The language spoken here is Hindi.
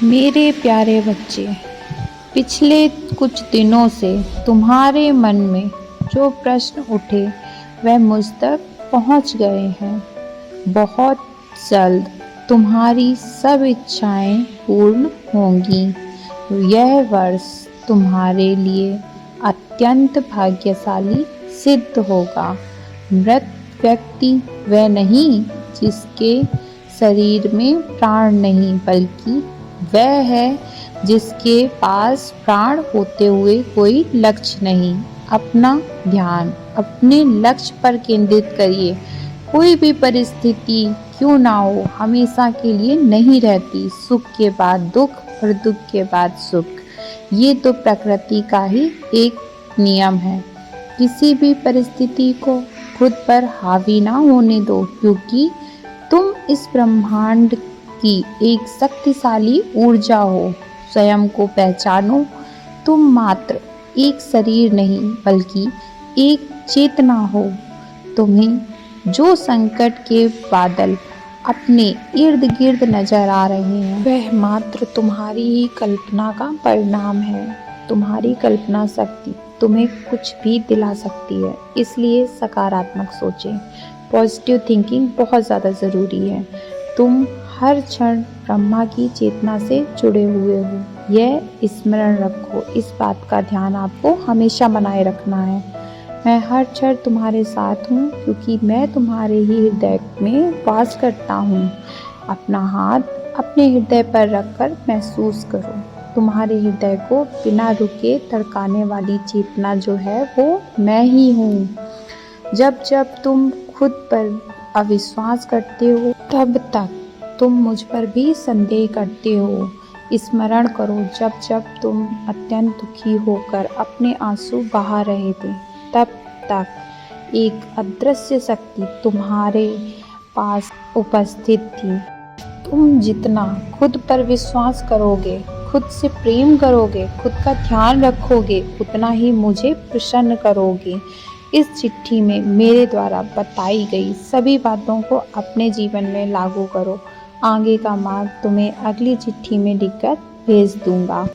मेरे प्यारे बच्चे, पिछले कुछ दिनों से तुम्हारे मन में जो प्रश्न उठे वह मुझ तक पहुंच गए हैं। बहुत जल्द तुम्हारी सब इच्छाएं पूर्ण होंगी। यह वर्ष तुम्हारे लिए अत्यंत भाग्यशाली सिद्ध होगा। मृत व्यक्ति वह नहीं जिसके शरीर में प्राण नहीं, बल्कि वह है जिसके पास प्राण होते हुए कोई लक्ष्य नहीं। अपना ध्यान अपने लक्ष्य पर केंद्रित करिए। कोई भी परिस्थिति क्यों ना हो, हमेशा के लिए नहीं रहती। सुख के बाद दुख और दुख के बाद सुख, ये तो प्रकृति का ही एक नियम है। किसी भी परिस्थिति को खुद पर हावी ना होने दो, क्योंकि तुम इस ब्रह्मांड की एक शक्तिशाली ऊर्जा हो। स्वयं को पहचानो। तुम मात्र एक शरीर नहीं, बल्कि एक चेतना हो। तुम्हें जो संकट के बादल अपने इर्द गिर्द नजर आ रहे हैं, वह मात्र तुम्हारी ही कल्पना का परिणाम है। तुम्हारी कल्पना शक्ति तुम्हें कुछ भी दिला सकती है, इसलिए सकारात्मक सोचें। पॉजिटिव थिंकिंग बहुत ज़्यादा ज़रूरी है। तुम हर क्षण ब्रह्मा की चेतना से जुड़े हुए हो, यह स्मरण रखो। इस बात का ध्यान आपको हमेशा बनाए रखना है। मैं हर क्षण तुम्हारे साथ हूँ, क्योंकि मैं तुम्हारे ही हृदय में वास करता हूँ। अपना हाथ अपने हृदय पर रखकर महसूस करो। तुम्हारे हृदय को बिना रुके धड़काने वाली चेतना जो है वो मैं ही हूँ। जब जब तुम खुद पर अविश्वास करते हो, तब तक तुम मुझ पर भी संदेह करते हो। स्मरण करो, जब जब तुम अत्यंत दुखी होकर अपने आंसू बहा रहे थे, तब तक एक अदृश्य शक्ति तुम्हारे पास उपस्थित थी। तुम जितना खुद पर विश्वास करोगे, खुद से प्रेम करोगे, खुद का ध्यान रखोगे, उतना ही मुझे प्रसन्न करोगे। इस चिट्ठी में मेरे द्वारा बताई गई सभी बातों को अपने जीवन में लागू करो। आगे का मार्ग तुम्हें अगली चिट्ठी में लिखकर भेज दूंगा।